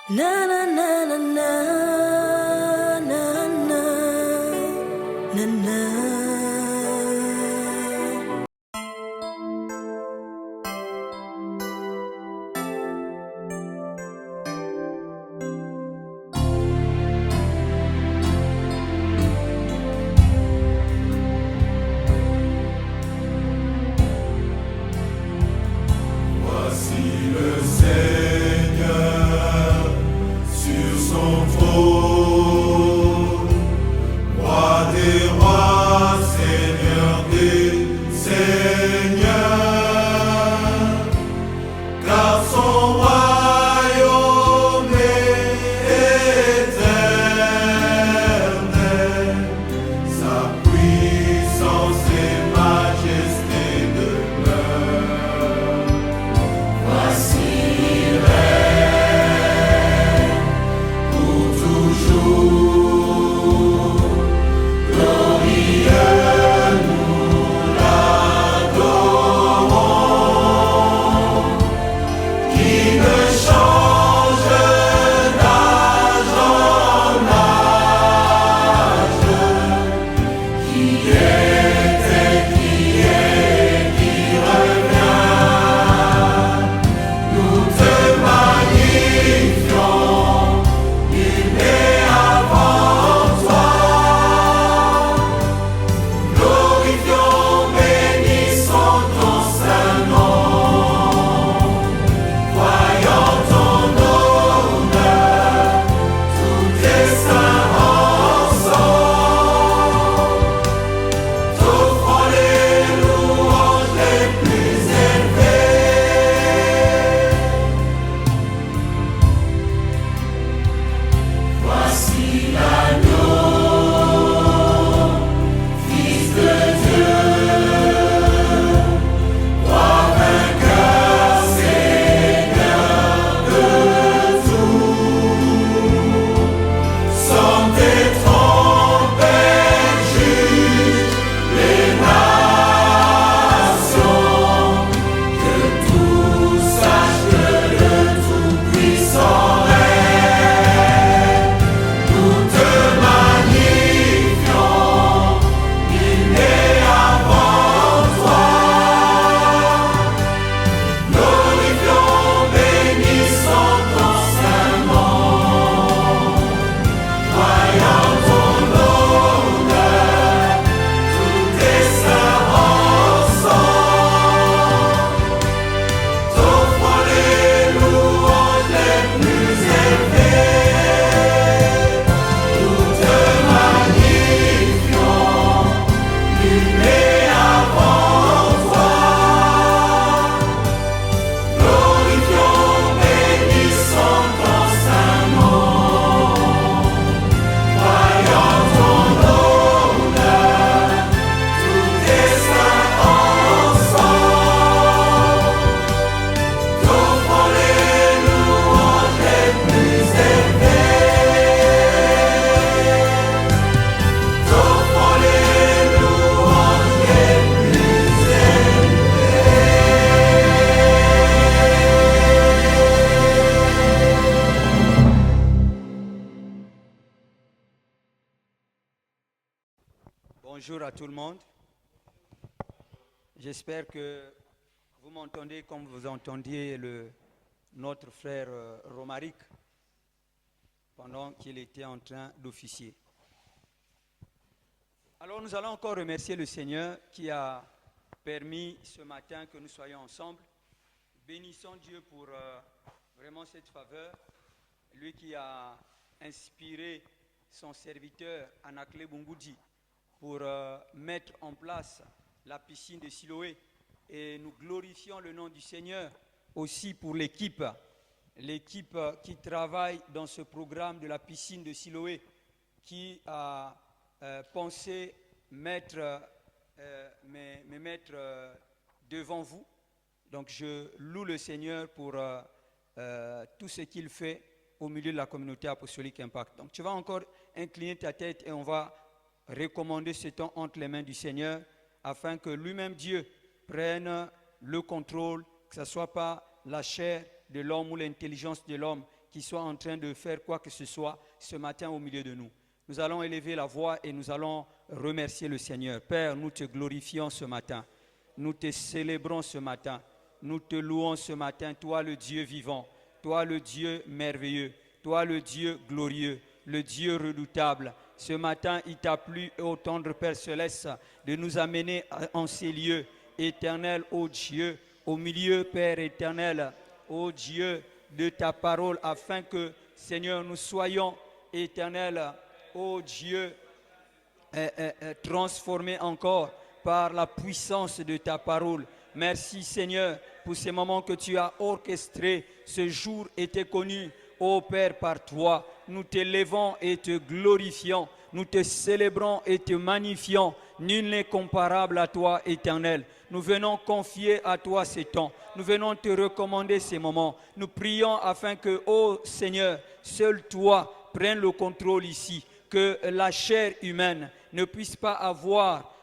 Na na na na na na na na na. Voici le Seigneur sur son trône, roi des rois, Seigneur des seigneurs, car son royaume est éternel, sa puissance et majesté demeurent. Voici règne pour toujours, glorieux nous l'adorons, qui ne change d'âge en âge, qui était, qui est, qui revient. Nous te magnifions, nul n'est avant toi. Glorifions, bénissons ton saint nom. Voyons ton honneur, tous tes saints ensemble. T'offrons les louanges les plus élevées. Voici l'agneau, Fils de Dieu, roi vainqueur, Seigneur de tout. Sonne tes trompettes, juge les nations, que tous sachent que le Tout-Puissant règne. Nous te magnifions, nul n'est avant toi. Glorifions, bénissons ton saint nom. Voyons ton honneur, tous tes saints ensemble. T'offrons les louanges les plus élevées. Nous te magnifions, nul n'est avant toi. Glorifions, bénissons ton saint nom. Voyons ton honneur, tous tes saints ensemble. T'offrons les louanges les plus élevées. T'offrons les louanges les plus Bonjour à tout le monde. J'espère que vous m'entendez comme vous entendiez notre frère Romaric pendant qu'il était en train d'officier. Alors nous allons encore remercier le Seigneur qui a permis ce matin que nous soyons ensemble. Bénissons Dieu pour vraiment cette faveur. Lui qui a inspiré son serviteur Anakle Bungoudi pour mettre en place la piscine de Siloé. Et nous glorifions le nom du Seigneur aussi pour l'équipe qui travaille dans ce programme de la piscine de Siloé, qui a pensé me mettre devant vous. Donc je loue le Seigneur pour tout ce qu'il fait au milieu de la communauté apostolique Impact. Donc tu vas encore incliner ta tête et on va recommander ce temps entre les mains du Seigneur afin que lui-même Dieu prenne le contrôle, que ce ne soit pas la chair de l'homme ou l'intelligence de l'homme qui soit en train de faire quoi que ce soit ce matin au milieu de nous. Nous allons élever la voix et nous allons remercier le Seigneur. Père, nous te glorifions ce matin. Nous te célébrons ce matin. Nous te louons ce matin, toi le Dieu vivant, toi le Dieu merveilleux, toi le Dieu glorieux, le Dieu redoutable. Ce matin, il t'a plu, ô tendre Père Céleste, de nous amener en ces lieux éternels, ô Dieu, au milieu, Père éternel, ô Dieu, de ta parole, afin que, Seigneur, nous soyons éternels, ô Dieu, transformés encore par la puissance de ta parole. Merci, Seigneur, pour ces moments que tu as orchestrés. Ce jour était connu, ô Père, par toi. Nous t'élevons et te glorifions. Nous te célébrons et te magnifions. Nul n'est comparable à toi, Éternel. Nous venons confier à toi ces temps. Nous venons te recommander ces moments. Nous prions afin que, ô Seigneur, seul toi prenne le contrôle ici. Que la chair humaine ne puisse pas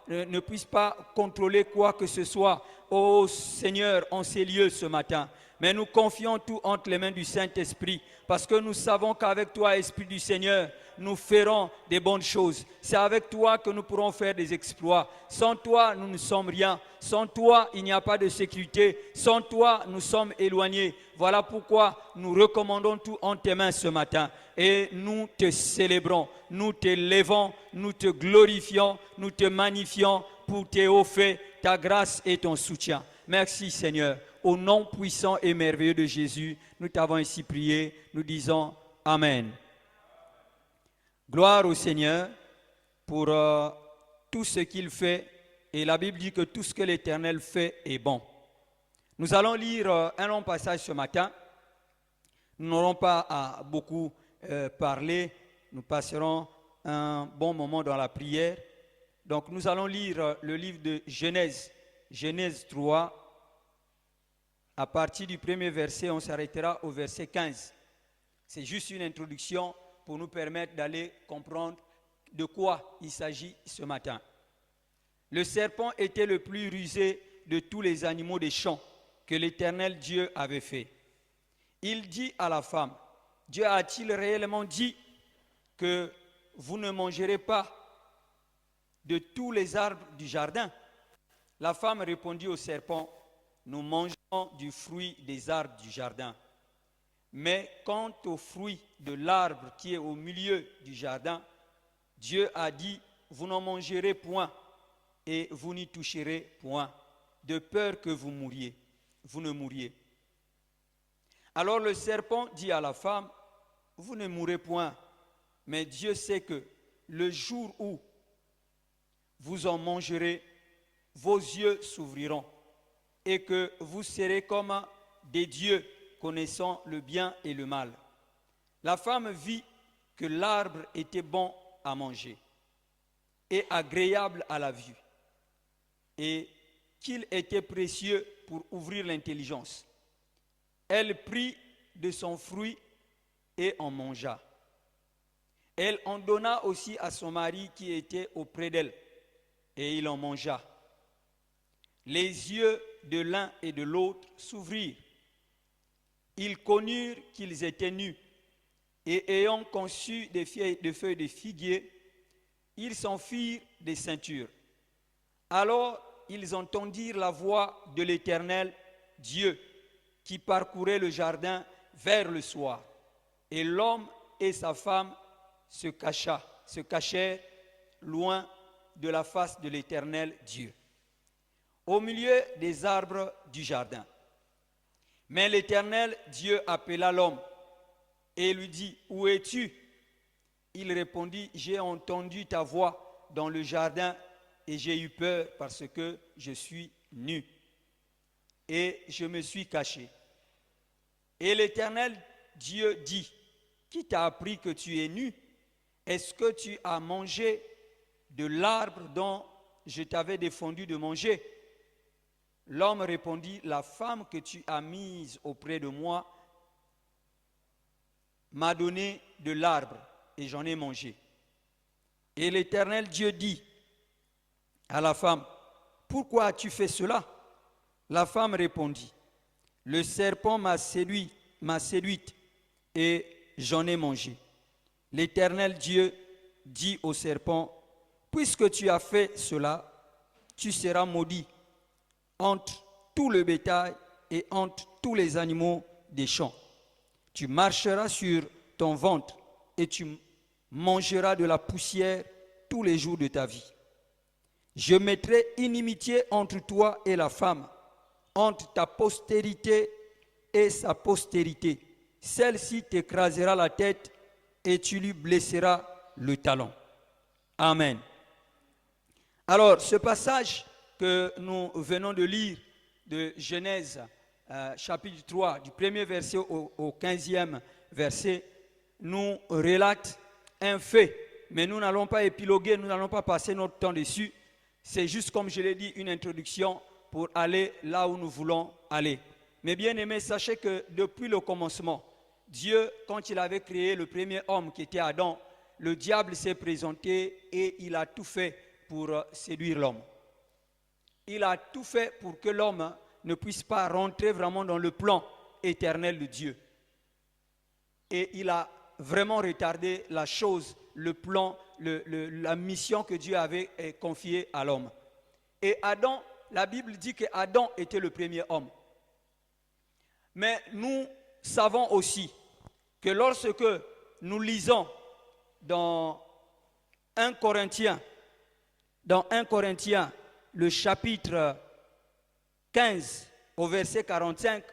ne puisse pas contrôler quoi que ce soit, ô Seigneur, en ces lieux ce matin. Mais nous confions tout entre les mains du Saint-Esprit, parce que nous savons qu'avec toi, Esprit du Seigneur, nous ferons des bonnes choses. C'est avec toi que nous pourrons faire des exploits. Sans toi, nous ne sommes rien. Sans toi, il n'y a pas de sécurité. Sans toi, nous sommes éloignés. Voilà pourquoi nous recommandons tout en tes mains ce matin. Et nous te célébrons, nous te levons, nous te glorifions, nous te magnifions pour tes hauts faits, ta grâce et ton soutien. Merci Seigneur. Au nom puissant et merveilleux de Jésus, nous t'avons ainsi prié. Nous disons Amen. Gloire au Seigneur pour tout ce qu'il fait. Et la Bible dit que tout ce que l'Éternel fait est bon. Nous allons lire un long passage ce matin. Nous n'aurons pas à beaucoup parler. Nous passerons un bon moment dans la prière. Donc nous allons lire le livre de Genèse, Genèse 3. À partir du premier verset, on s'arrêtera au verset 15. C'est juste une introduction pour nous permettre d'aller comprendre de quoi il s'agit ce matin. Le serpent était le plus rusé de tous les animaux des champs que l'Éternel Dieu avait fait. Il dit à la femme, Dieu a-t-il réellement dit que vous ne mangerez pas de tous les arbres du jardin? La femme répondit au serpent, nous mangeons du fruit des arbres du jardin. Mais quant au fruit de l'arbre qui est au milieu du jardin, Dieu a dit, vous n'en mangerez point et vous n'y toucherez point, de peur que vous ne mouriez. Alors le serpent dit à la femme, vous ne mourrez point, mais Dieu sait que le jour où vous en mangerez, vos yeux s'ouvriront et que vous serez comme des dieux connaissant le bien et le mal. La femme vit que l'arbre était bon à manger et agréable à la vue et qu'il était précieux pour ouvrir l'intelligence. Elle prit de son fruit et en mangea. Elle en donna aussi à son mari qui était auprès d'elle et il en mangea. Les yeux de l'un et de l'autre s'ouvrirent. Ils connurent qu'ils étaient nus et ayant conçu des feuilles de figuier, ils s'en firent des ceintures. Alors ils entendirent la voix de l'Éternel Dieu qui parcourait le jardin vers le soir. Et l'homme et sa femme se cachèrent loin de la face de l'Éternel Dieu, au milieu des arbres du jardin. Mais l'Éternel Dieu appela l'homme et lui dit, où es-tu? Il répondit, j'ai entendu ta voix dans le jardin et j'ai eu peur parce que je suis nu et je me suis caché. Et l'Éternel Dieu dit, qui t'a appris que tu es nu? Est-ce que tu as mangé de l'arbre dont je t'avais défendu de manger? L'homme répondit, la femme que tu as mise auprès de moi m'a donné de l'arbre et j'en ai mangé. Et l'Éternel Dieu dit à la femme, pourquoi as-tu fait cela? La femme répondit, le serpent m'a séduit m'a séduite et j'en ai mangé. L'Éternel Dieu dit au serpent, puisque tu as fait cela, tu seras maudit entre tout le bétail et entre tous les animaux des champs. Tu marcheras sur ton ventre et tu mangeras de la poussière tous les jours de ta vie. Je mettrai inimitié entre toi et la femme, entre ta postérité et sa postérité. Celle-ci t'écrasera la tête et tu lui blesseras le talon. Amen. Alors, ce passage que nous venons de lire de Genèse, chapitre 3, du premier verset au 15e verset, nous relate un fait. Mais nous n'allons pas épiloguer, nous n'allons pas passer notre temps dessus. C'est juste, comme je l'ai dit, une introduction pour aller là où nous voulons aller. Mais bien aimés, sachez que depuis le commencement, Dieu, quand il avait créé le premier homme qui était Adam, le diable s'est présenté et il a tout fait pour séduire l'homme. Il a tout fait pour que l'homme ne puisse pas rentrer vraiment dans le plan éternel de Dieu. Et il a vraiment retardé la chose, le plan, la mission que Dieu avait confiée à l'homme. Et Adam, la Bible dit que Adam était le premier homme. Mais nous savons aussi que lorsque nous lisons dans 1 Corinthiens, le chapitre 15 au verset 45,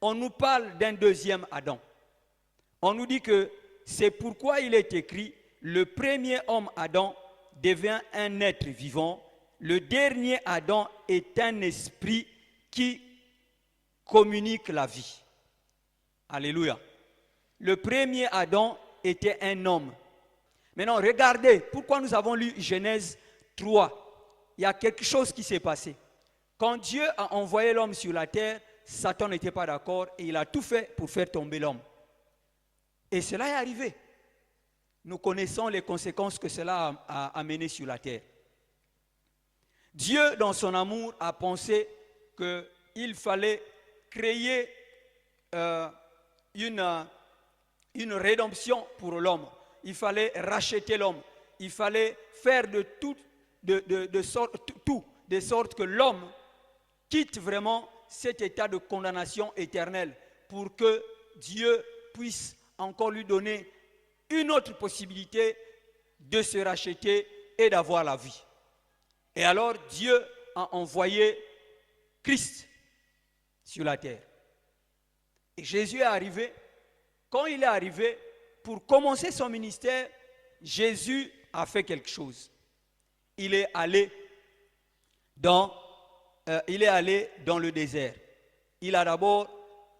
on nous parle d'un deuxième Adam. On nous dit que c'est pourquoi il est écrit, le premier homme Adam devient un être vivant, le dernier Adam est un esprit qui communique la vie. Alléluia. Le premier Adam était un homme. Maintenant, regardez, pourquoi nous avons lu Genèse 3. Il y a quelque chose qui s'est passé. Quand Dieu a envoyé l'homme sur la terre, Satan n'était pas d'accord et il a tout fait pour faire tomber l'homme. Et cela est arrivé. Nous connaissons les conséquences que cela a amené sur la terre. Dieu, dans son amour, a pensé qu'il fallait créer une rédemption pour l'homme. Il fallait racheter l'homme. Il fallait faire de sorte que l'homme quitte vraiment cet état de condamnation éternelle pour que Dieu puisse encore lui donner une autre possibilité de se racheter et d'avoir la vie. Et alors Dieu a envoyé Christ sur la terre. Et Jésus est arrivé. Quand il est arrivé, pour commencer son ministère, Jésus a fait quelque chose. Il est allé dans le désert. Il a d'abord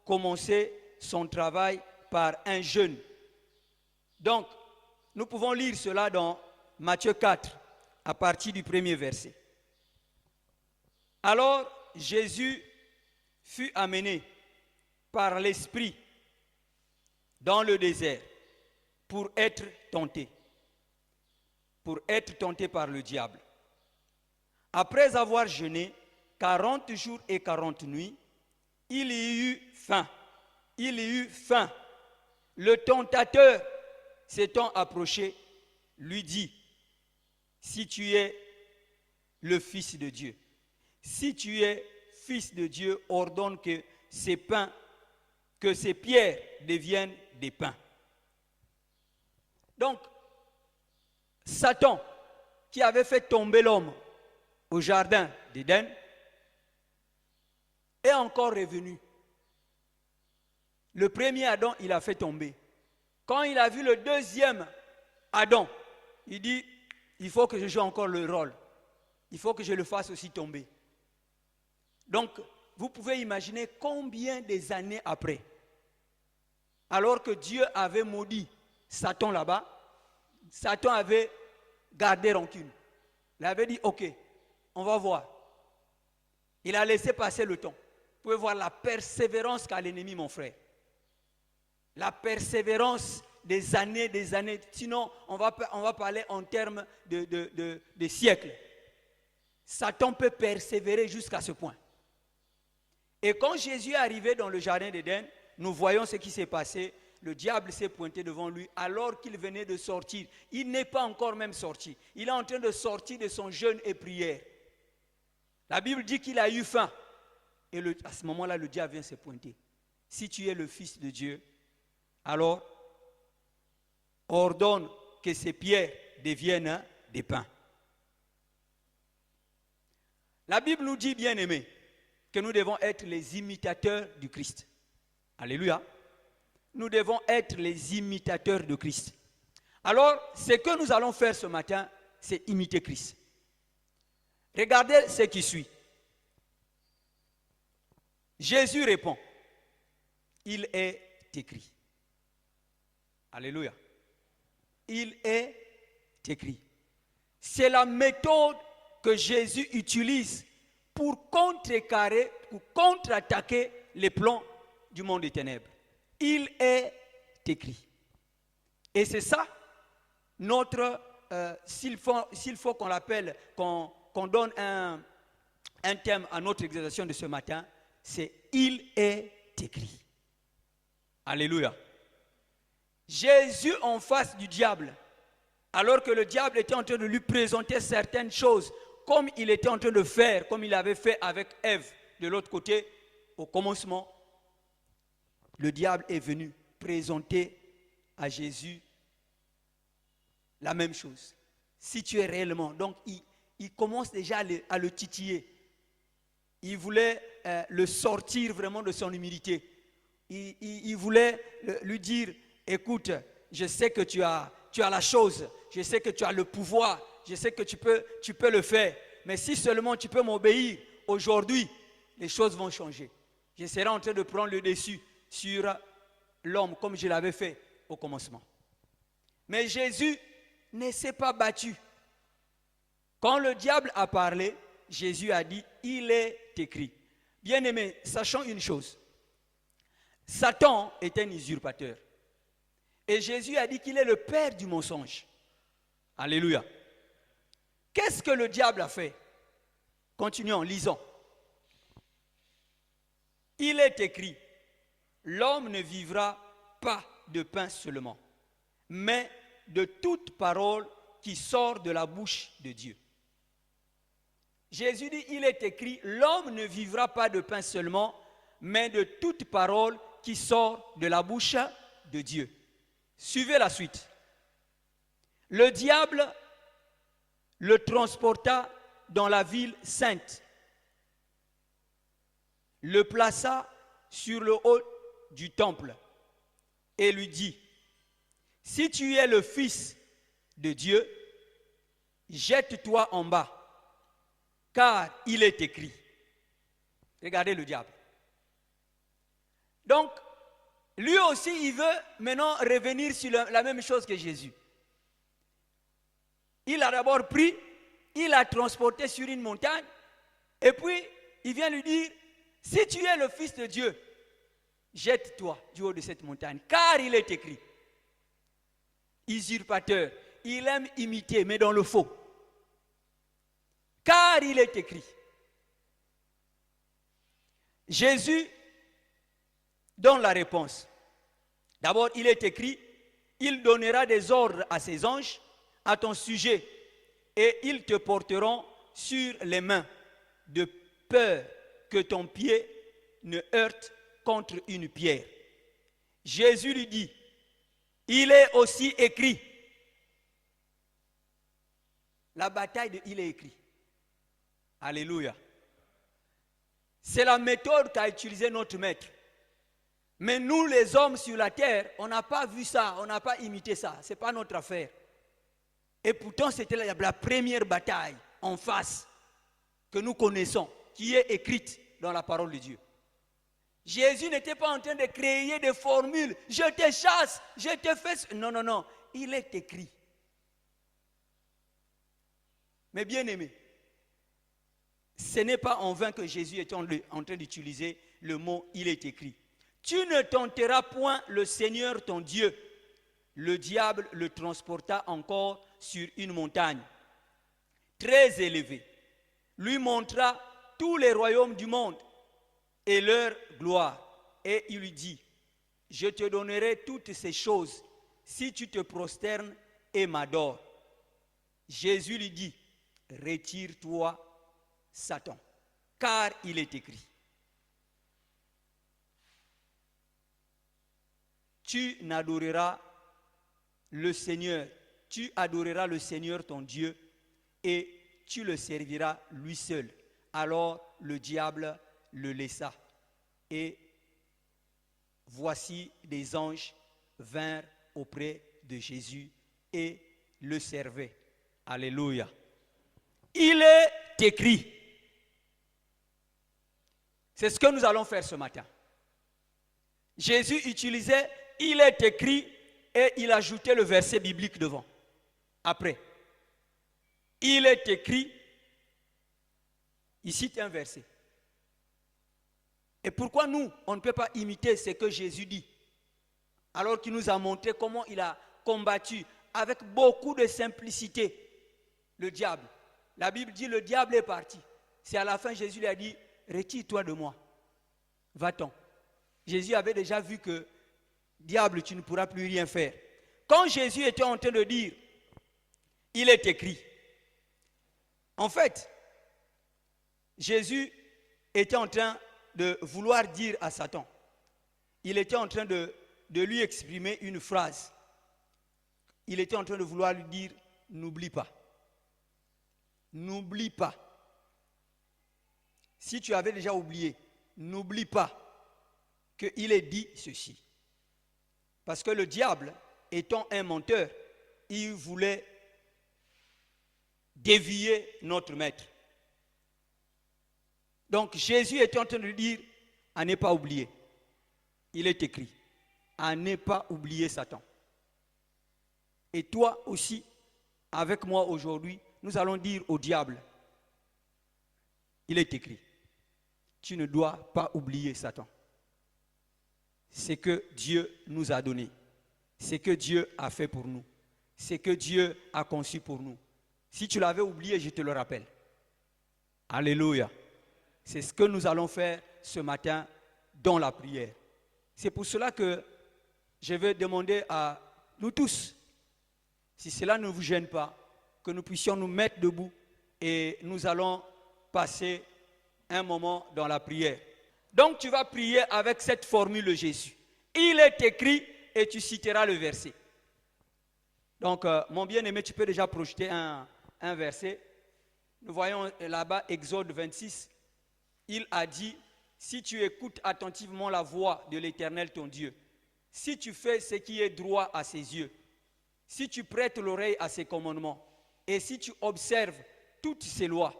commencé son travail par un jeûne. Donc, nous pouvons lire cela dans Matthieu 4, à partir du premier verset. Alors, Jésus fut amené par l'Esprit dans le désert pour être tenté par le diable. Après avoir jeûné 40 jours et 40 nuits, il y eut faim. Le tentateur, s'étant approché, lui dit, si tu es le Fils de Dieu, si tu es Fils de Dieu, ordonne que ces pierres deviennent des pains. Donc, Satan, qui avait fait tomber l'homme au jardin d'Éden, est encore revenu. Le premier Adam, il a fait tomber. Quand il a vu le deuxième Adam, il dit, il faut que je joue encore le rôle. Il faut que je le fasse aussi tomber. Donc, vous pouvez imaginer combien des années après, alors que Dieu avait maudit Satan là-bas, Satan avait gardé rancune. Il avait dit, ok, on va voir. Il a laissé passer le temps. Vous pouvez voir la persévérance qu'a l'ennemi, mon frère. La persévérance des années. Sinon, on va parler en termes de siècles. Satan peut persévérer jusqu'à ce point. Et quand Jésus est arrivé dans le jardin d'Éden, nous voyons ce qui s'est passé. Le diable s'est pointé devant lui alors qu'il venait de sortir. Il n'est pas encore même sorti. Il est en train de sortir de son jeûne et prière. La Bible dit qu'il a eu faim. Et à ce moment-là, le diable vient se pointer. Si tu es le Fils de Dieu, alors ordonne que ces pierres deviennent des pains. La Bible nous dit, bien-aimés, que nous devons être les imitateurs du Christ. Alléluia. Nous devons être les imitateurs de Christ. Alors, ce que nous allons faire ce matin, c'est imiter Christ. Regardez ce qui suit. Jésus répond, il est écrit. Alléluia. Il est écrit. C'est la méthode que Jésus utilise pour contrecarrer, pour contre-attaquer les plans du monde des ténèbres. Il est écrit. Et c'est ça, notre, s'il faut qu'on l'appelle, qu'on donne un thème à notre exhortation de ce matin, c'est « Il est écrit ». Alléluia. Jésus en face du diable, alors que le diable était en train de lui présenter certaines choses, comme il était en train de faire, comme il avait fait avec Ève de l'autre côté, au commencement, le diable est venu présenter à Jésus la même chose. Si tu es réellement, donc il commence déjà à le titiller. Il voulait le sortir vraiment de son humilité. Il voulait lui dire, écoute, je sais que tu as la chose, je sais que tu as le pouvoir, je sais que tu peux le faire, mais si seulement tu peux m'obéir, aujourd'hui, les choses vont changer. Je serai en train de prendre le dessus sur l'homme comme je l'avais fait au commencement. Mais Jésus ne s'est pas battu. Quand le diable a parlé, Jésus a dit, il est écrit. Bien-aimés, sachant une chose, Satan est un usurpateur. Et Jésus a dit qu'il est le père du mensonge. Alléluia. Qu'est-ce que le diable a fait? Continuons, lisons. Il est écrit, l'homme ne vivra pas de pain seulement, mais de toute parole qui sort de la bouche de Dieu. Jésus dit, il est écrit, l'homme ne vivra pas de pain seulement, mais de toute parole qui sort de la bouche de Dieu. Suivez la suite. Le diable le transporta dans la ville sainte, le plaça sur le haut du temple et lui dit, si tu es le Fils de Dieu, jette-toi en bas, car il est écrit. Regardez le diable. Donc, lui aussi, il veut maintenant revenir sur la même chose que Jésus. Il a d'abord pris, il a transporté sur une montagne, et puis il vient lui dire, si tu es le Fils de Dieu, jette-toi du haut de cette montagne, car il est écrit. Usurpateur, il aime imiter, mais dans le faux. Car il est écrit. Jésus donne la réponse. D'abord, il est écrit, il donnera des ordres à ses anges à ton sujet et ils te porteront sur les mains de peur que ton pied ne heurte contre une pierre. Jésus lui dit, il est aussi écrit. La bataille de il est écrit. Alléluia. C'est la méthode qu'a utilisée notre maître. Mais nous, les hommes sur la terre, on n'a pas vu ça, on n'a pas imité ça. Ce n'est pas notre affaire. Et pourtant, c'était la première bataille en face que nous connaissons, qui est écrite dans la parole de Dieu. Jésus n'était pas en train de créer des formules. Je te chasse, je te fais... Non, non, non. Il est écrit. Mais bien aimé, ce n'est pas en vain que Jésus est en train d'utiliser le mot « il est écrit ». Tu ne tenteras point le Seigneur ton Dieu. Le diable le transporta encore sur une montagne très élevée, lui montra tous les royaumes du monde et leur gloire. Et il lui dit, je te donnerai toutes ces choses si tu te prosternes et m'adores. Jésus lui dit, retire-toi, Satan, car il est écrit. Tu n'adoreras le Seigneur, tu adoreras le Seigneur ton Dieu et tu le serviras lui seul. Alors le diable le laissa et voici des anges vinrent auprès de Jésus et le servaient. Alléluia. Il est écrit. C'est ce que nous allons faire ce matin. Jésus utilisait « il est écrit » et il ajoutait le verset biblique devant. Après, il est écrit, ici c'est un verset. Et pourquoi nous, on ne peut pas imiter ce que Jésus dit, alors qu'il nous a montré comment il a combattu avec beaucoup de simplicité le diable. La Bible dit le diable est parti. C'est à la fin Jésus lui a dit, retire-toi de moi, va-t'en. Jésus avait déjà vu que, diable, tu ne pourras plus rien faire. Quand Jésus était en train de dire, il est écrit. En fait, Jésus était en train de vouloir dire à Satan, il était en train de lui exprimer une phrase. Il était en train de vouloir lui dire, n'oublie pas. N'oublie pas. Si tu avais déjà oublié, n'oublie pas qu'il est dit ceci. Parce que le diable, étant un menteur, il voulait dévier notre maître. Donc Jésus était en train de lui dire, à ne pas oublier. Il est écrit, à ne pas oublier Satan. Et toi aussi, avec moi aujourd'hui, nous allons dire au diable, il est écrit, tu ne dois pas oublier Satan. C'est que Dieu nous a donné, c'est que Dieu a fait pour nous, c'est que Dieu a conçu pour nous. Si tu l'avais oublié, je te le rappelle. Alléluia. C'est ce que nous allons faire ce matin dans la prière. C'est pour cela que je vais demander à nous tous, si cela ne vous gêne pas, que nous puissions nous mettre debout et nous allons passer un moment dans la prière. Donc tu vas prier avec cette formule de Jésus. Il est écrit et tu citeras le verset. Donc mon bien-aimé, tu peux déjà projeter un verset. Nous voyons là-bas Exode 26. Il a dit, si tu écoutes attentivement la voix de l'Éternel ton Dieu, si tu fais ce qui est droit à ses yeux, si tu prêtes l'oreille à ses commandements, et si tu observes toutes ses lois,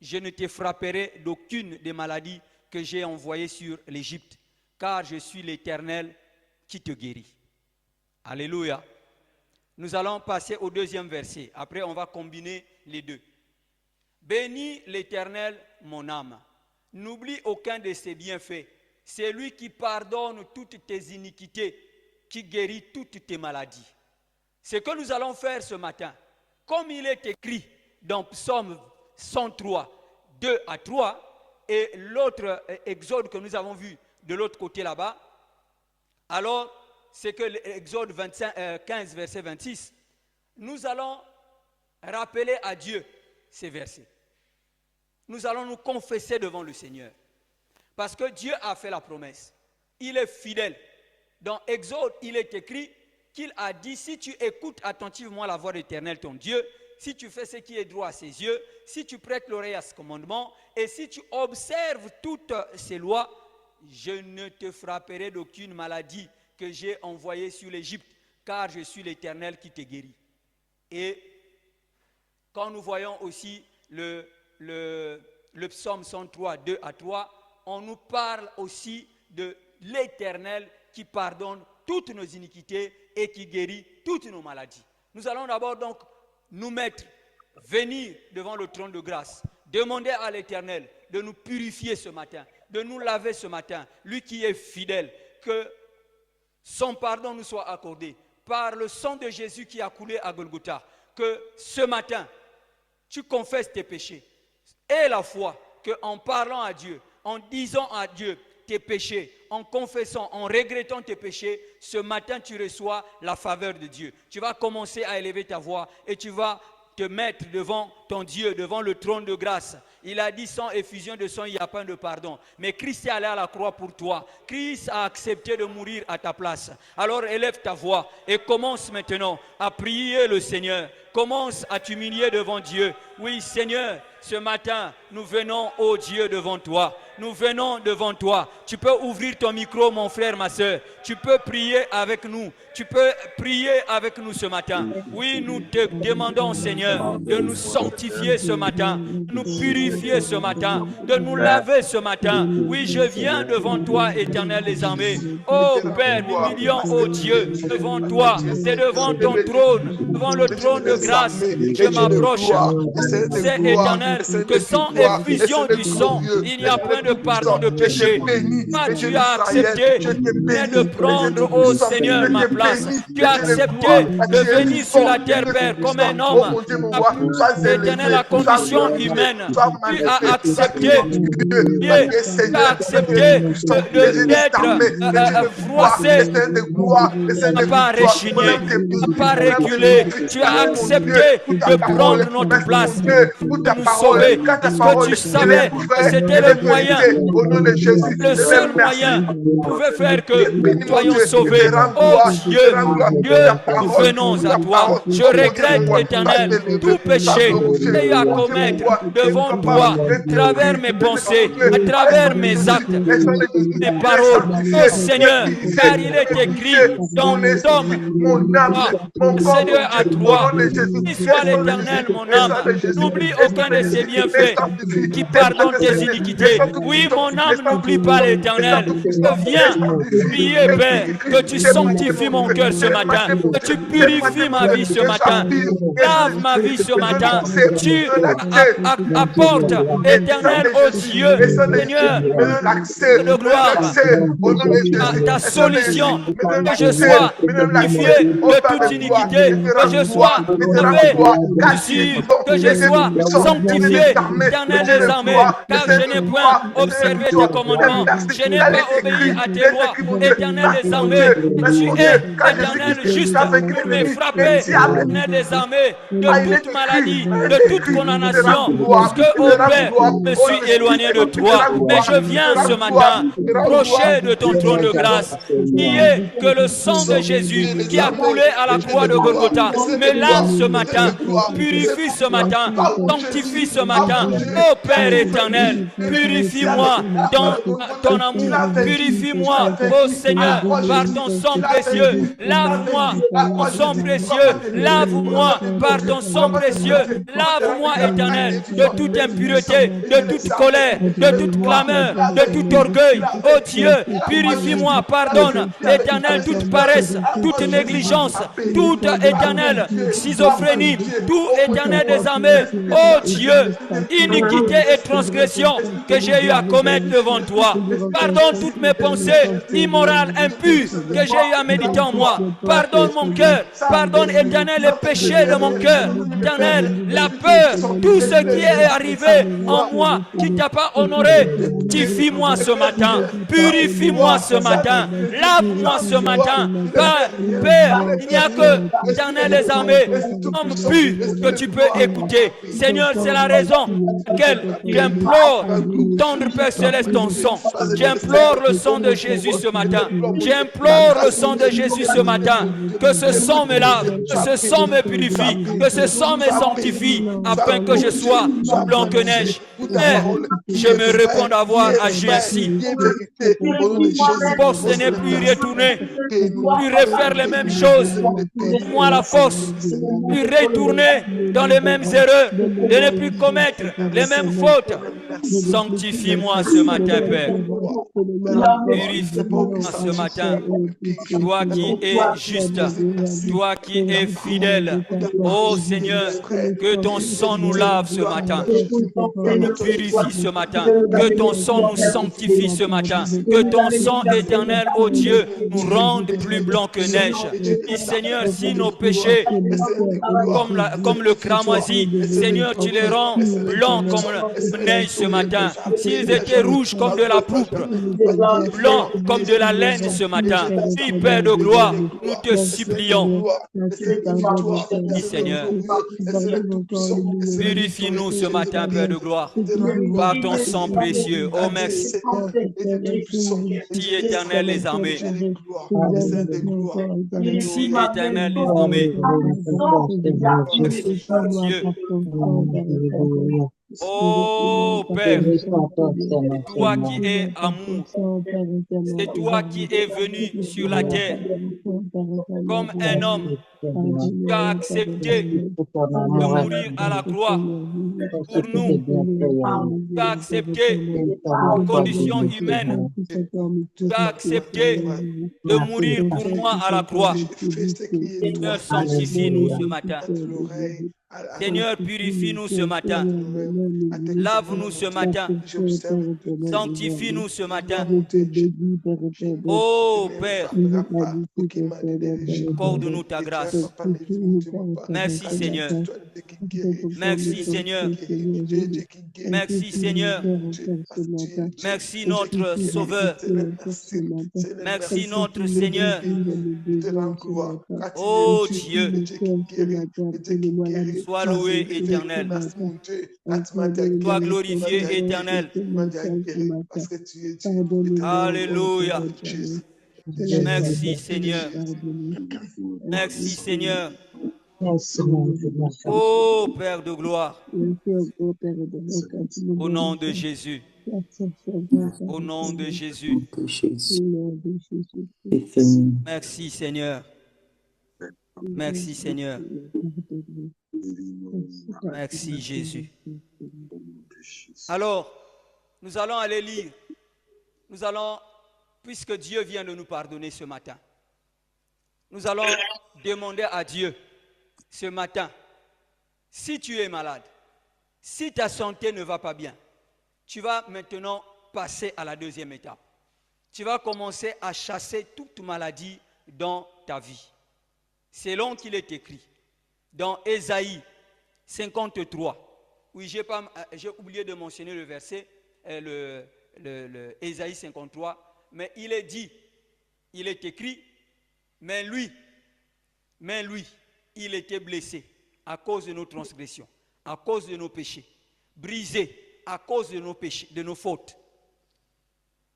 je ne te frapperai d'aucune des maladies que j'ai envoyées sur l'Égypte, car je suis l'Éternel qui te guérit. Alléluia. Nous allons passer au deuxième verset. Après, on va combiner les deux. Bénis l'Éternel, mon âme. N'oublie aucun de ses bienfaits. C'est lui qui pardonne toutes tes iniquités, qui guérit toutes tes maladies. Ce que nous allons faire ce matin, comme il est écrit dans Psaume 103, 2 à 3, et l'autre exode que nous avons vu de l'autre côté là-bas, alors c'est que l'exode 15, verset 26, nous allons rappeler à Dieu ces versets. Nous allons nous confesser devant le Seigneur. Parce que Dieu a fait la promesse. Il est fidèle. Dans Exode, il est écrit qu'il a dit, si tu écoutes attentivement la voix de l'Éternel ton Dieu, si tu fais ce qui est droit à ses yeux, si tu prêtes l'oreille à ce commandement, et si tu observes toutes ces lois, je ne te frapperai d'aucune maladie que j'ai envoyée sur l'Égypte, car je suis l'Éternel qui te guérit. Et quand nous voyons aussi le psaume 103, 2 à 3, on nous parle aussi de l'Éternel qui pardonne toutes nos iniquités et qui guérit toutes nos maladies. Nous allons d'abord donc nous mettre, venir devant le trône de grâce, demander à l'Éternel de nous purifier ce matin, de nous laver ce matin, lui qui est fidèle, que son pardon nous soit accordé par le sang de Jésus qui a coulé à Golgotha, que ce matin, tu confesses tes péchés et la foi qu'en parlant à Dieu, en disant à Dieu, tes péchés, en confessant, en regrettant tes péchés, ce matin tu reçois la faveur de Dieu. Tu vas commencer à élever ta voix et tu vas te mettre devant ton Dieu, devant le trône de grâce. Il a dit sans effusion de sang, il n'y a pas de pardon. Mais Christ est allé à la croix pour toi. Christ a accepté de mourir à ta place. Alors élève ta voix et commence maintenant à prier le Seigneur. Commence à t'humilier devant Dieu. Oui, Seigneur, ce matin, nous venons, ô Dieu, devant toi. Nous venons devant toi. Tu peux ouvrir ton micro, mon frère, ma soeur. Tu peux prier avec nous. Tu peux prier avec nous ce matin. Oui, nous te demandons, Seigneur, de nous sanctifier ce matin, de nous purifier ce matin, de nous laver ce matin. Oui, je viens devant toi, Éternel des armées. Oh Père, m'humiliant, oh Dieu, devant toi. C'est devant ton trône, devant le trône de grâce. Je m'approche. C'est éternel que sans effusion du sang, il n'y a pas de pardon de péché. Toi, tu as accepté de prendre, ô Seigneur, ma place. Tu as accepté de venir sur la terre, Père, comme un homme. Éternel, la condition humaine. Tu as accepté, tu as accepté d'être froissé. Tu n'as pas rechigné, tu n'as pas reculé. Tu as accepté de prendre notre place, de nous sauver, parce que tu savais que c'était le moyen. Le seul moyen pouvait faire que nous soyons sauvés. Oh Dieu, nous venons à toi. Je regrette, Éternel, tout péché et à commettre devant toi, à travers mes pensées, à travers mes actes, mes paroles. Oh Seigneur, car il est écrit dans le tome, Seigneur, à toi, qui soit l'Éternel, mon âme, n'oublie aucun de ses bienfaits, qui pardonne tes iniquités. Oui, mon âme, n'oublie pas l'Éternel. Je viens prier, Père, que tu sanctifies mon cœur ce matin, que tu purifies ma vie ce matin, lave ma vie ce matin. Tu apportes, Éternel, ô Dieu, Seigneur, de gloire, ta solution, que je sois purifié de toute iniquité, que je sois lavé, que je sois sanctifié, Éternel des armées, car je n'ai point observé tes commandements, je n'ai pas obéi à tes lois, Éternel des armées. Tu es, Éternel, juste pour me frapper, Éternel des armées, de toute maladie, de toute condamnation, parce que, ô Père, je me suis éloigné de toi. Mais je viens ce matin, procher de ton trône de grâce, qui est que le sang de Jésus qui a coulé à la croix de Golgotha me lave ce matin, purifie ce matin, sanctifie ce matin. Ô Père éternel, purifie-moi dans ton amour, purifie-moi, ô Seigneur, par ton sang précieux, lave-moi ton sang précieux, lave-moi par ton sang précieux, lave-moi éternel de toute impureté, de toute colère, de toute clameur, de tout orgueil. Ô Dieu, purifie-moi, pardonne éternel toute paresse, toute négligence, toute éternelle schizophrénie, tout éternel des armées. Ô Dieu, iniquité et transgression que j'ai eu à commettre devant toi. Pardonne toutes mes pensées immorales, impures que j'ai eu à méditer en moi. Pardonne mon cœur. Pardonne, éternel, les péchés de mon cœur. Éternel, la peur, tout ce qui est arrivé en moi, qui ne t'a pas honoré. Purifie-moi ce matin. Purifie-moi ce matin. Lave-moi ce matin. Père, il n'y a que, éternel des armées, homme pur que tu peux écouter. Seigneur, c'est la raison pour laquelle j'implore, tendre Père Céleste, ton sang. J'implore le sang de Jésus ce matin. J'implore le sang de Jésus ce matin. Que ce sang me lave, que ce sang me purifie, que ce sang me sanctifie, afin que je sois blanc que neige. Père, je me réponds d'avoir agi ainsi. Force de ne plus retourner, plus refaire les mêmes choses. Moi la force, plus retourner dans les mêmes erreurs, de ne plus commettre les mêmes fautes. Sanctifie-moi ce matin, Père. Purifie-moi ce matin. Toi qui es juste, toi qui es fidèle. Oh Seigneur, que ton sang nous lave ce matin, nous purifie ce matin, que ton sang nous sanctifie ce matin, que ton sang éternel, ô Dieu, nous rende plus blanc que neige. Et Seigneur, si nos péchés, comme le cramoisi, Seigneur, tu les rends blancs comme la neige ce matin. Si qu'ils étaient rouges comme de la pourpre, blancs comme de la laine ce matin. Oui, Père de gloire, nous te supplions. Oui, Seigneur. Purifie-nous ce matin, Père de gloire, par ton sang précieux. Oh, merci. Merci, éternel les armées. Merci, éternel les armées. Dieu. Oh Père, c'est toi qui es amour, c'est toi qui es venu sur la terre comme un homme qui a accepté de mourir à la croix pour nous, qui a accepté une condition humaine, qui a accepté de mourir pour moi à la croix. Seigneur, sanctifie-nous ce matin. Seigneur, purifie-nous ce matin. Lave-nous ce matin. Sanctifie-nous ce matin. Oh Père, accorde-nous ta grâce. Merci Seigneur. Merci Seigneur. Merci Seigneur. Merci notre Sauveur. Merci notre Seigneur. Oh Dieu. Sois loué, éternel. Sois glorifié, éternel. Alléluia. Merci, Seigneur. Merci, Seigneur. Oh, Père de gloire. Au nom de Jésus. Au nom de Jésus. Merci, Seigneur. Merci, Seigneur. Merci Jésus. Alors, nous allons aller lire. Nous allons, puisque Dieu vient de nous pardonner ce matin, nous allons demander à Dieu ce matin, si tu es malade, si ta santé ne va pas bien, tu vas maintenant passer à la deuxième étape. Tu vas commencer à chasser toute maladie dans ta vie. Selon qu'il est écrit dans Ésaïe 53. Oui, j'ai oublié de mentionner le verset, Ésaïe 53, mais il est dit, il est écrit, mais lui, il était blessé à cause de nos transgressions, à cause de nos péchés, brisé à cause de nos péchés, de nos fautes.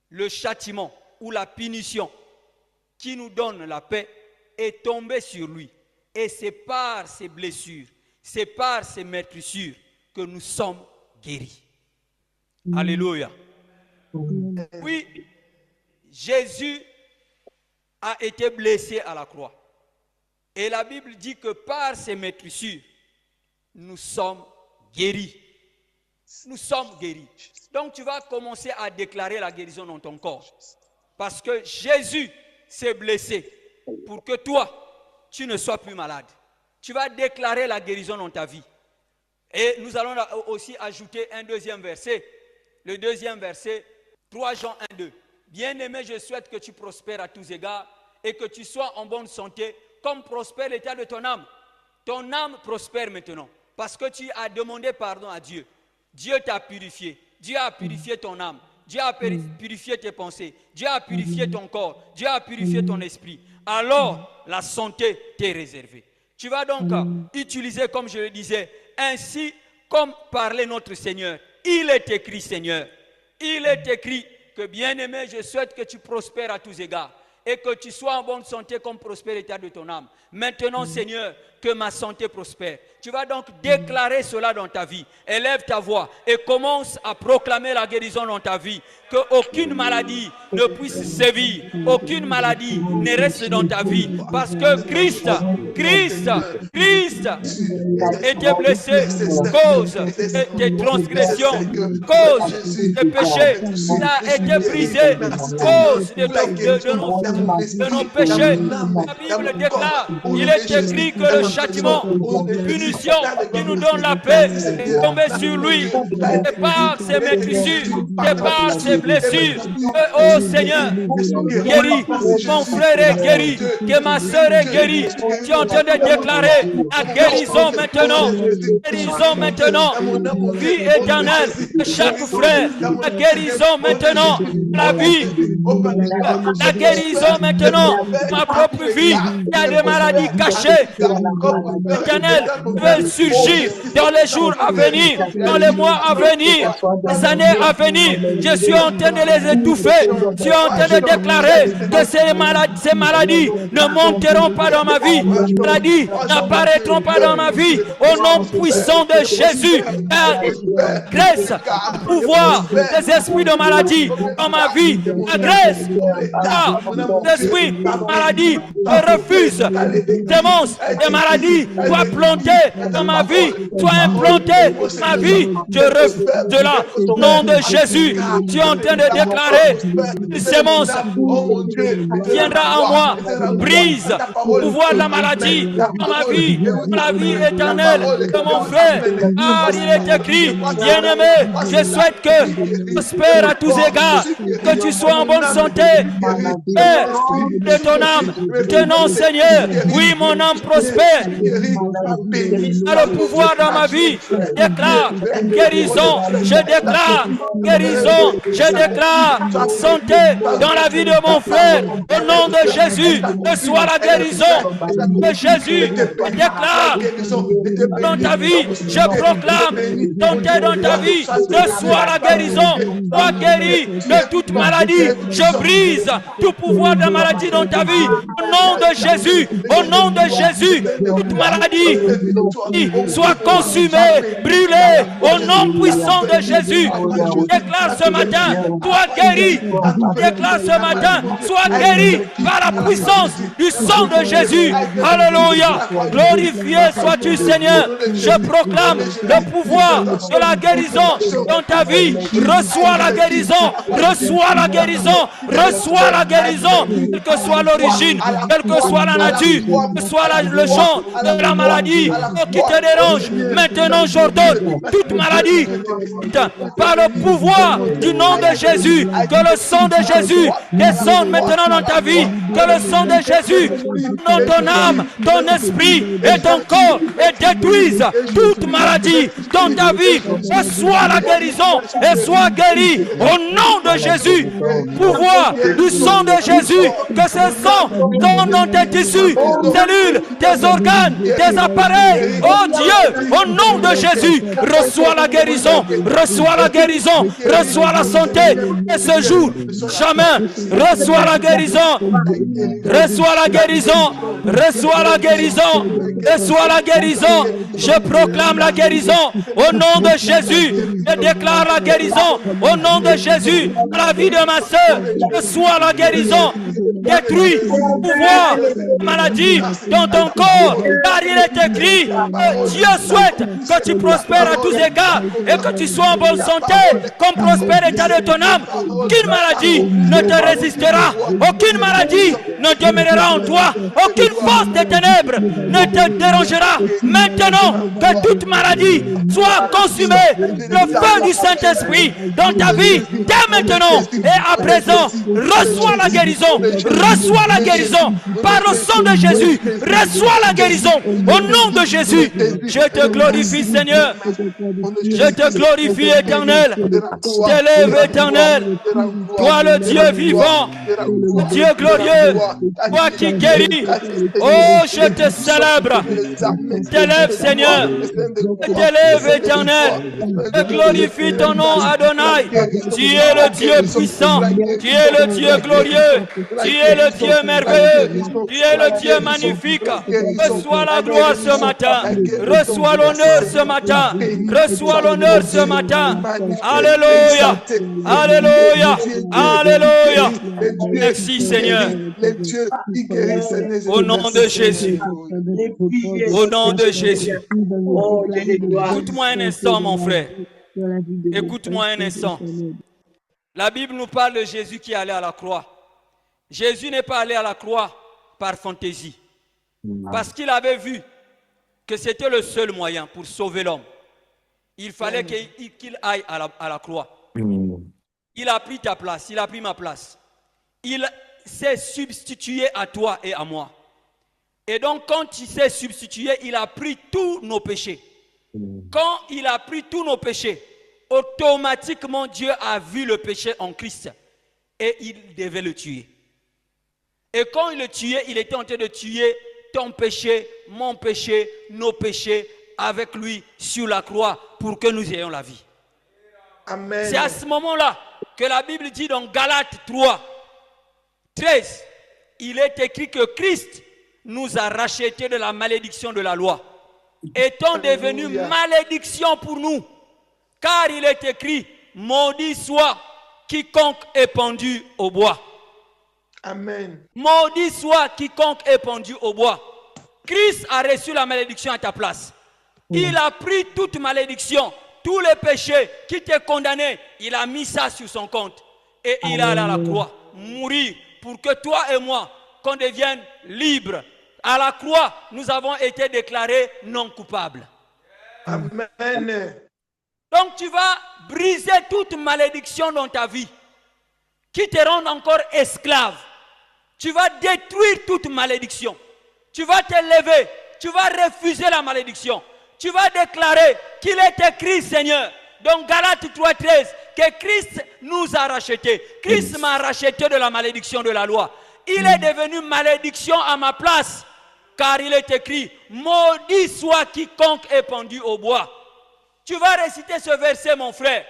Le châtiment ou la punition qui nous donne la paix est tombé sur lui. Et c'est par ses blessures, c'est par ses meurtrissures que nous sommes guéris. Alléluia. Oui, Jésus a été blessé à la croix. Et la Bible dit que par ses meurtrissures, nous sommes guéris. Nous sommes guéris. Donc tu vas commencer à déclarer la guérison dans ton corps. Parce que Jésus s'est blessé pour que toi, tu ne sois plus malade. Tu vas déclarer la guérison dans ta vie. Et nous allons aussi ajouter un deuxième verset. Le deuxième verset, 3 Jean 1, 2. Bien-aimé, je souhaite que tu prospères à tous égards et que tu sois en bonne santé, comme prospère l'état de ton âme. Ton âme prospère maintenant, parce que tu as demandé pardon à Dieu. Dieu t'a purifié. Dieu a purifié ton âme. Dieu a purifié tes pensées. Dieu a purifié ton corps. Dieu a purifié ton esprit. Alors, la santé t'est réservée. Tu vas donc utiliser, comme je le disais, ainsi comme parlait notre Seigneur. Il est écrit, Seigneur. Il est écrit que, bien-aimé, je souhaite que tu prospères à tous égards et que tu sois en bonne santé comme prospère l'état de ton âme. Maintenant, Seigneur, que ma santé prospère. Tu vas donc déclarer cela dans ta vie. Élève ta voix et commence à proclamer la guérison dans ta vie. Qu'aucune maladie ne puisse sévir. Aucune maladie ne reste dans ta vie. Parce que Christ était blessé cause des transgressions, cause des péchés. Ça a été brisé cause de de nos péchés. La Bible déclare, il est écrit que le châtiment, punition qui nous donne la paix est tombé sur lui. Et par ses maîtrisures, et par ses blessures, oh Seigneur, guéris, mon frère est guéri, que ma soeur est guérie. Tu es en train de déclarer la guérison maintenant, vie éternelle de chaque frère, la guérison maintenant, la vie, la guérison maintenant, ma propre vie, il y a des maladies cachées, éternelles, veulent surgir dans les jours à venir, dans les mois à venir, les années à venir. Je suis en train de les étouffer, je suis en train de déclarer que ces maladies ne monteront pas dans ma vie, ces maladies n'apparaîtront pas dans ma vie, au nom puissant de Jésus. Agresse le pouvoir des esprits de maladie dans ma vie, agresse l'esprit de maladie, je refuse, démence des maladies, soit planté dans ma vie, soit implanté ma vie, je refuse cela, au nom de Jésus. Tu es en train de déclarer une sémence viendra en moi, brise le pouvoir de la maladie dans ma vie, la vie éternelle de mon frère. Car il est écrit, bien-aimé, je souhaite que tu prospères à tous égards, que tu sois en bonne santé, Père, de ton âme, tenons Seigneur, oui mon âme prospère, à le pouvoir dans ma vie, déclare guérison, je déclare guérison, je déclare santé dans la vie de mon frère, au nom de Jésus, reçois la guérison de Jésus, je déclare dans ta vie, je proclame santé dans ta vie, reçois la guérison, sois guéri de toute maladie, je brise tout pouvoir de maladie dans ta vie, au nom de Jésus, au nom de Jésus, toute maladie soit consumée, brûlée, au nom puissant de Jésus. Déclare ce matin, sois guéri, déclare ce matin, sois guéri par la puissance du sang de Jésus. Alléluia, glorifié sois-tu Seigneur. Je proclame le pouvoir de la guérison dans ta vie. Reçois la guérison, reçois la guérison, reçois la guérison, quelle que soit l'origine, quelle que soit la nature, quel que soit le genre de la maladie qui te dérange. Maintenant j'ordonne toute maladie par le pouvoir du nom de Jésus, que le sang de Jésus descende maintenant dans ta vie, que le sang de Jésus dans ton âme, ton esprit et ton corps et détruise toute maladie dans ta vie. Reçois la guérison et sois guéri au nom de Jésus. Pouvoir du sang de Jésus, que ce sang tombe dans tes tissus, cellules, tes organes, tes appareils. Oh Dieu, au nom de Jésus, reçois la guérison, reçois la guérison, reçois la santé. Et ce jour, jamais, reçois la guérison, reçois la guérison, reçois la guérison, reçois la guérison. Je proclame la guérison au nom de Jésus. Je déclare la guérison au nom de Jésus. La vie de ma soeur, reçois la guérison. Détruis le pouvoir de maladie dans ton corps, car il est écrit que Dieu souhaite que tu prospères à tous égards et que tu sois en bonne santé, comme prospère l'état de ton âme. Aucune maladie ne te résistera, aucune maladie ne demeurera en toi, aucune force des ténèbres ne te dérangera. Maintenant que toute maladie soit consumée, le feu du Saint-Esprit dans ta vie, dès maintenant et à présent, reçois la guérison, reçois la guérison par le sang de Jésus, reçois la guérison au nom de Jésus. Je te glorifie Seigneur, je te glorifie éternel, je t'élève éternel, toi le Dieu vivant, Dieu glorieux, toi qui guéris. Oh, je te célèbre, je t'élève Seigneur, je t'élève éternel, je glorifie ton nom Adonai. Tu es le Dieu puissant, tu es le Dieu glorieux, tu es le Dieu merveilleux, tu es le Dieu magnifique. Reçois la gloire ce matin, reçois l'honneur ce matin, reçois l'honneur ce matin. Alléluia, alléluia, alléluia. Merci Seigneur. Au nom de Jésus, au nom de Jésus. Écoute-moi un instant mon frère, écoute-moi un instant. La Bible nous parle de Jésus qui allait à la croix. Jésus n'est pas allé à la croix par fantaisie, parce qu'il avait vu que c'était le seul moyen pour sauver l'homme. Il fallait qu'il aille à la croix. Il a pris ta place, il a pris ma place. Il s'est substitué à toi et à moi. Et donc, quand il s'est substitué, il a pris tous nos péchés. Quand il a pris tous nos péchés, automatiquement Dieu a vu le péché en Christ et il devait le tuer. Et quand il le tuait, il était en train de tuer ton péché, mon péché, nos péchés avec lui sur la croix pour que nous ayons la vie. Amen. C'est à ce moment-là que la Bible dit dans Galates 3, 13, il est écrit que Christ nous a rachetés de la malédiction de la loi, étant devenu malédiction pour nous, car il est écrit, maudit soit quiconque est pendu au bois. Amen. Maudit soit quiconque est pendu au bois. Christ a reçu la malédiction à ta place. Il a pris toute malédiction, tous les péchés qui t'ont condamné, il a mis ça sur son compte. Et il est allé à la croix, mourir pour que toi et moi, qu'on devienne libres. À la croix, nous avons été déclarés non coupables. Amen. Donc tu vas briser toute malédiction dans ta vie qui te rend encore esclave. Tu vas détruire toute malédiction. Tu vas te lever, tu vas refuser la malédiction. Tu vas déclarer qu'il est écrit, Seigneur, dans Galates 3,13, que Christ nous a rachetés. Christ m'a racheté de la malédiction de la loi. Il est devenu malédiction à ma place, car il est écrit, maudit soit quiconque est pendu au bois. Tu vas réciter ce verset, mon frère.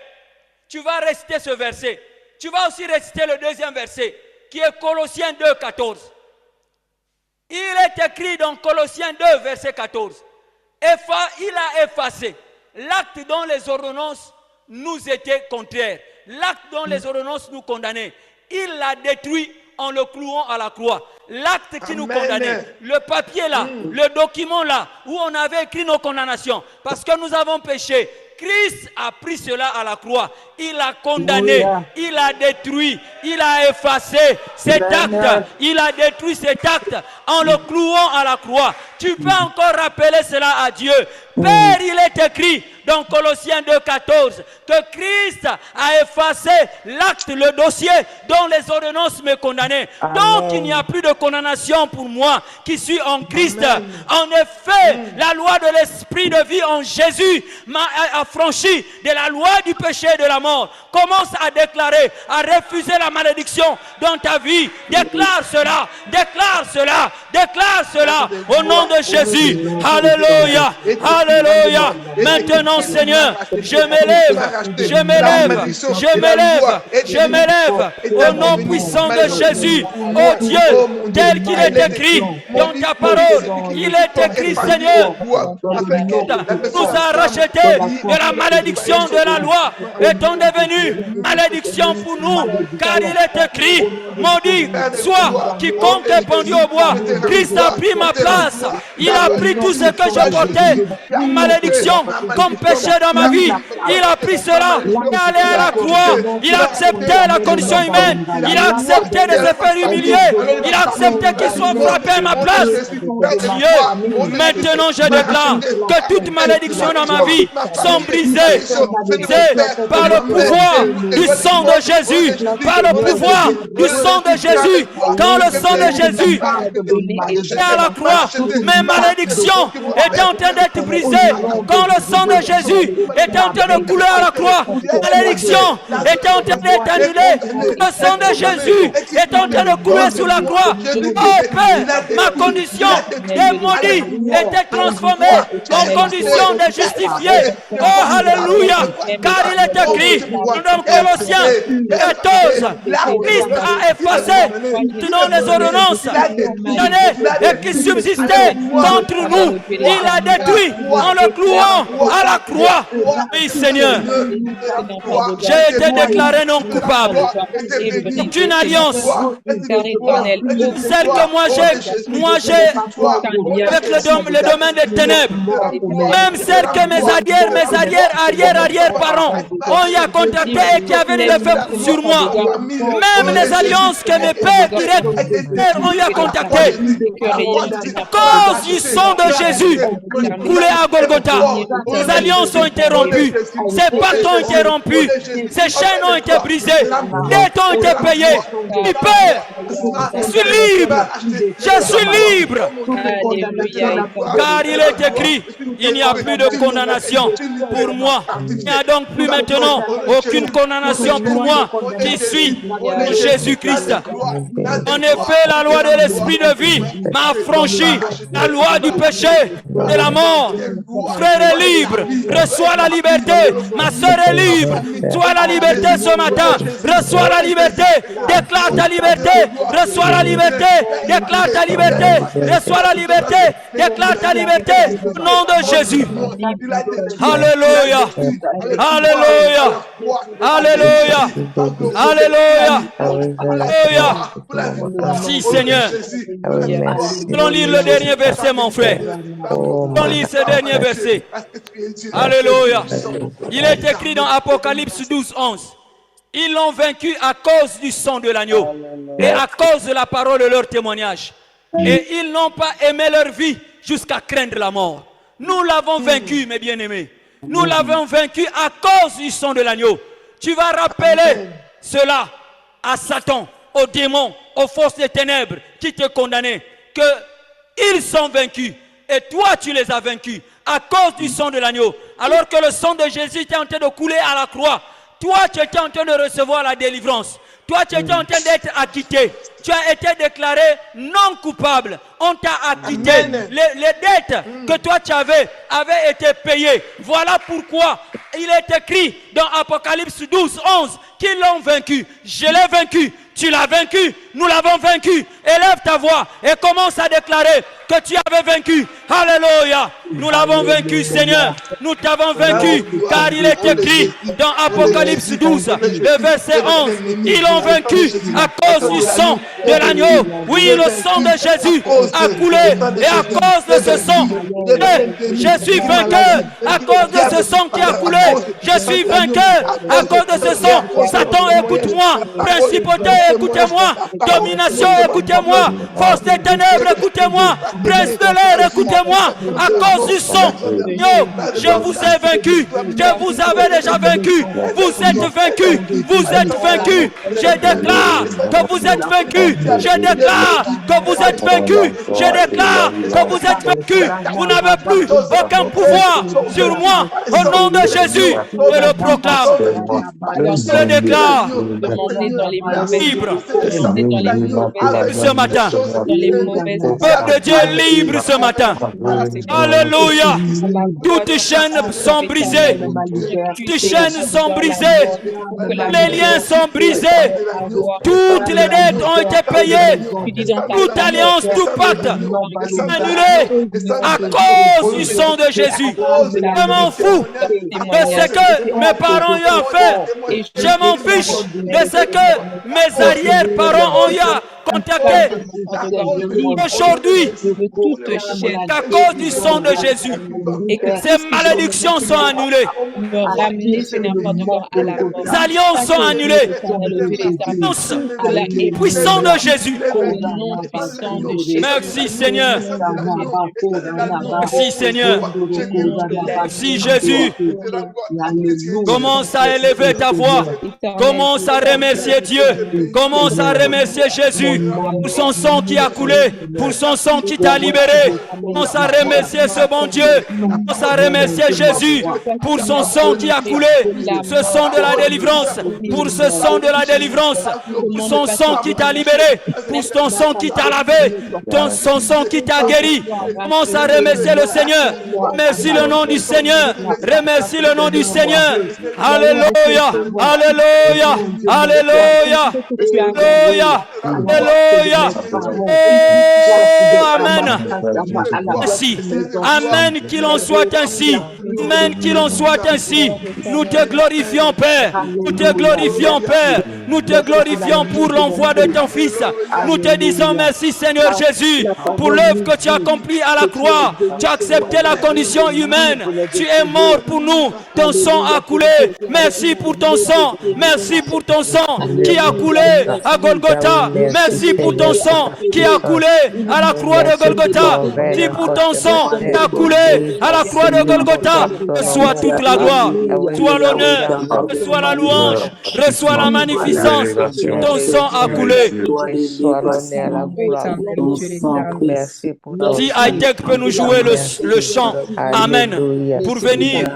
Tu vas réciter ce verset. Tu vas aussi réciter le deuxième verset, qui est Colossiens 2, 14. Il est écrit dans Colossiens 2, verset 14. Il a effacé l'acte dont les ordonnances nous étaient contraires, l'acte dont les ordonnances nous condamnaient. Il l'a détruit en le clouant à la croix. L'acte qui nous condamnait, le papier là, le document là, où on avait écrit nos condamnations, parce que nous avons péché. Christ a pris cela à la croix. Il a condamné, il a détruit, il a effacé cet acte. Il a détruit cet acte en le clouant à la croix. Tu peux encore rappeler cela à Dieu. Père, il est écrit dans Colossiens 2,14 que Christ a effacé l'acte, le dossier dont les ordonnances me condamnaient. Donc il n'y a plus de condamnation pour moi qui suis en Christ. En effet, la loi de l'esprit de vie en Jésus m'a affranchi de la loi du péché et de la mort. Commence à déclarer, à refuser la malédiction dans ta vie. Déclare cela, déclare cela, déclare cela au nom de Jésus. Alléluia, alléluia. Maintenant, Seigneur, je m'élève, je m'élève, je m'élève, je m'élève au nom puissant de Jésus. Oh Dieu, tel qu'il est écrit dans ta parole, il est écrit, Seigneur, nous a rachetés de la malédiction de la loi, étant devenu malédiction pour nous, car il est écrit, maudit soit quiconque est pendu au bois. Christ a pris ma place, il a pris tout ce que je portais, malédiction comme péché dans ma vie. Il a pris cela, il est allé à la croix, il a accepté la condition humaine, il a accepté de se faire humilier, il a accepté qu'il soit frappé à ma place. Dieu, maintenant je déclare que toute malédiction dans ma vie sont brisées, par le pouvoir du sang de Jésus, par le pouvoir du sang de Jésus. Quand le sang de Jésus est à la croix, mes malédictions étaient en train d'être brisées. Quand le sang de Jésus était en train de couler à la croix, malédiction était en train d'être annulée. Le sang de Jésus est en train de couler sur la croix. Oh Père, ma condition de maudit était transformée en condition de justifié. Oh Alléluia, car il est écrit dans Colossiens 14, Christ a effacé dans les ordonnances et qui subsistaient contre nous. Il a détruit en le clouant à la croix. Oui Seigneur, j'ai été déclaré non coupable d'une alliance, celle que moi j'ai avec le domaine des ténèbres, même celle que mes arrière-parents ont y a contacté et qui avaient le fait sur moi. Même les alliances que mes pères directs ont eu à contacter, à cause du sang de Jésus coulé à Golgotha, ces alliances ont été rompues, ces pactes ont été rompus, ces chaînes ont été brisées, les dettes ont été payées. Et Père, je suis libre, je suis libre. Car il est écrit, il n'y a plus de condamnation pour moi. Il n'y a donc plus maintenant aucune condamnation pour moi qui suis Jésus-Christ. En effet, la loi de l'esprit de vie m'a affranchi la loi du péché, de la mort. Frère est libre, reçois la liberté. Ma soeur est libre, sois la liberté ce matin. Reçois la liberté, déclare ta liberté. Reçois la liberté, déclare ta liberté. Reçois la liberté, déclare ta liberté. Au nom de Jésus. Alléluia, Alléluia, Alléluia, Alléluia, Alléluia. Si Seigneur. Allons lire le dernier verset, mon frère. Allons lire ce dernier verset. Alléluia. Il est écrit dans Apocalypse 12, 11. Ils l'ont vaincu à cause du sang de l'agneau et à cause de la parole de leur témoignage. Et ils n'ont pas aimé leur vie jusqu'à craindre la mort. Nous l'avons vaincu, mes bien-aimés. Nous l'avons vaincu à cause du sang de l'agneau. Tu vas rappeler cela à Satan, aux démons, aux forces des ténèbres qui te condamnaient, qu'ils sont vaincus. Et toi, tu les as vaincus à cause du sang de l'agneau. Alors que le sang de Jésus était en train de couler à la croix, toi, tu étais en train de recevoir la délivrance. Toi, tu étais en train d'être acquitté. Tu as été déclaré non coupable. On t'a acquitté. Les dettes que toi tu avaient été payées. Voilà pourquoi il est écrit dans Apocalypse 12, 11 qu'ils l'ont vaincu. Je l'ai vaincu. Tu l'as vaincu. Nous l'avons vaincu. Élève ta voix et commence à déclarer que tu avais vaincu. Alléluia. Nous l'avons vaincu, Seigneur. Nous t'avons vaincu. Car il est écrit dans Apocalypse 12, le verset 11. Ils l'ont vaincu à cause du sang de l'agneau. Oui, le sang de Jésus a coulé. Et à cause de ce sang, je suis vainqueur. À cause de ce sang qui a coulé, je suis vainqueur. À cause de ce sang, Satan, écoute-moi. Principauté, écoutez-moi. Domination, écoutez-moi. Force des ténèbres, écoutez-moi. Prince de l'air, écoutez-moi. À cause du sang, je vous ai vaincu. Je vous avais déjà vaincu. Vous êtes vaincu. Vous êtes vaincu. Je déclare que vous êtes vaincu. Je déclare que vous êtes vaincu. Je déclare que vous êtes vaincu. Vous n'avez plus aucun pouvoir sur moi. Au nom de Jésus, je le proclame. Je le déclare libre ce matin. Peuple de Dieu est libre ce matin. Alléluia. Toutes les chaînes sont brisées. Toutes les chaînes sont brisées. Les liens sont brisés. Toutes les dettes ont été payées. Toute alliance, tout pacte annulé à cause du sang de Jésus. Je m'en fous de ce que mes parents y ont fait. Je m'en fiche de ce que mes arrière-parents ont eu à contacter. Aujourd'hui, à cause du sang de Jésus, ces malédictions sont annulées. Les alliances sont annulées. Puissant de Jésus. Merci Seigneur. Merci Seigneur. Merci Jésus. Commence à élever ta voix. Commence à remercier Dieu. Commence à remercier Jésus pour son sang qui a coulé, pour son sang qui t'a libéré. Commence à remercier ce bon Dieu. Commence à remercier Jésus pour son sang qui a coulé, ce sang de la délivrance, pour ce sang de la délivrance, pour son sang qui t'a libéré, pour ton sang qui t'a lavé, son sang qui t'a guéri. Commence à remercier le Seigneur. Remercie le nom du Seigneur. Remercie le nom du Seigneur. Alléluia. Alléluia. Alléluia. Alléluia. Alléluia. Oh, amen. Ainsi. Amen, qu'il en soit ainsi. Amen, qu'il en soit ainsi. Nous te glorifions, Père. Nous te glorifions, Père. Nous te glorifions pour l'envoi de ton Fils. Nous te disons merci, Seigneur Jésus, pour l'œuvre que tu as accomplie à la croix. Tu as accepté la condition humaine. Tu es mort pour nous. Ton sang a coulé. Merci pour ton sang. Merci pour ton sang qui a coulé à Golgotha. Merci pour ton sang qui a coulé à la croix de Golgotha. Merci pour ton sang qui a coulé à la croix de Golgotha. Reçois toute la gloire, reçois l'honneur, reçois la louange, reçois la magnificence. Ton sang a coulé. Si Hightech peut nous jouer le chant, Amen, pour venir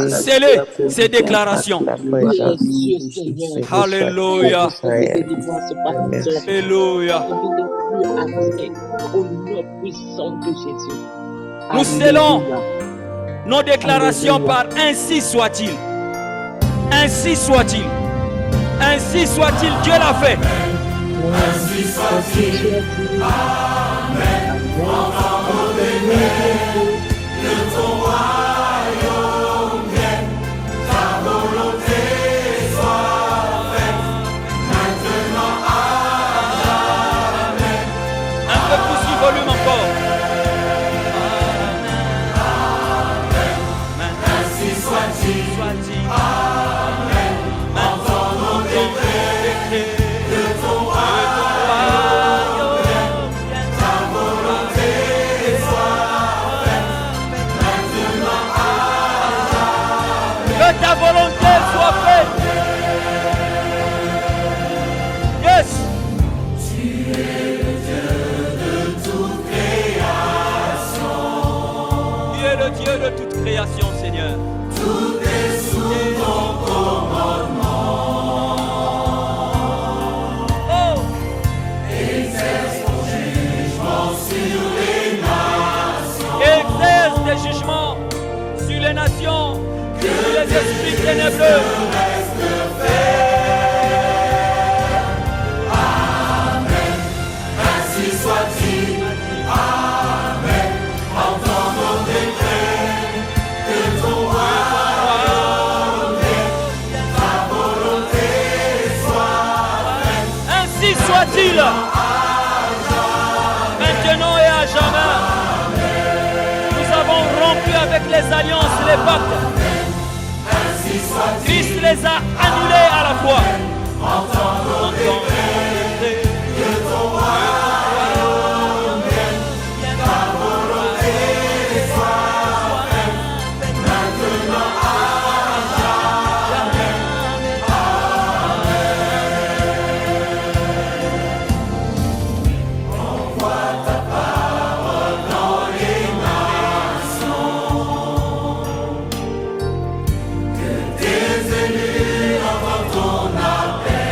sceller ces déclarations. Alléluia. Alléluia. Nous scellons nos déclarations par ainsi soit-il. Ainsi soit-il. Ainsi soit-il. Dieu l'a fait. Ainsi soit-il. Amen. Entends nos prières, que ton royaume vienne, ta volonté soit faite, maintenant à jamais. Un peu plus du volume encore. Amen. Ainsi soit-il. Amen. Entends nos décrets, que ton royaume vienne, ta volonté soit faite, maintenant à jamais. Que ta volonté soit faite. Yes. Tu es le Dieu de toute création. Tu es le Dieu de toute création, Seigneur. Tout est sous ton commandement. Oh. Exerce ton jugement sur les nations. Exerce tes jugements sur les nations, sur les esprits ténébreux. Reste fait. Amen. Ainsi soit-il. Amen. Entends nos décrets, que ton royaume vienne, ta volonté soit faite. Ainsi soit-il, maintenant et à jamais. Nous avons rompu avec les alliances, les pactes. Ainsi soit-il. Christ les a annulés à la fois. Entends nos décrets, que ton royaume vienne, ta volonté soit faite, maintenant à jamais. Envoie ta parole dans les nations, que tes élus entendent ton appel.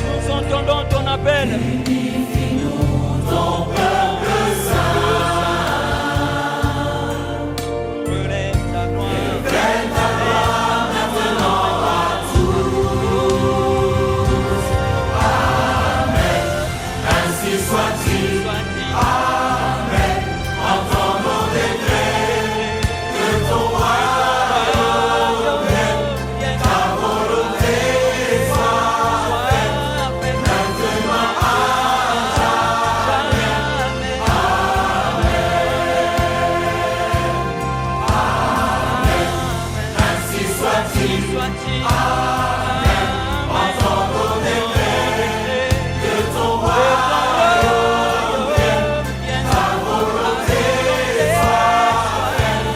Nous entendons ton appel. Unifie-nous, ton peuple saint. Relève ta gloire. Révèle ta gloire maintenant à tous. Amen. Ainsi soit-il. Amen. Entends nos décrets, que ton royaume vienne, ta volonté soit faite, maintenant à jamais. Amen. Ainsi soit-il. Amen. Entends nos décrets, que ton royaume vienne, ta volonté soit faite,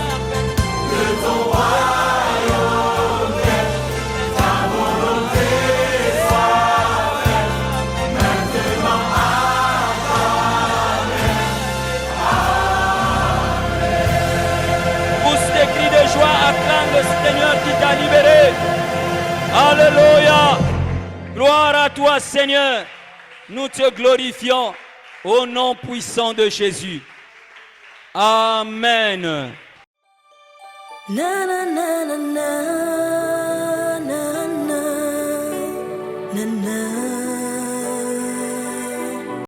que ton royaume vienne, ta volonté soit faite, maintenant Pousse des cris de joie, acclame le Seigneur qui t'a libéré. Alléluia. Gloire à toi, Seigneur. Nous te glorifions au nom puissant de Jésus. Amen. Na na na na na na na na na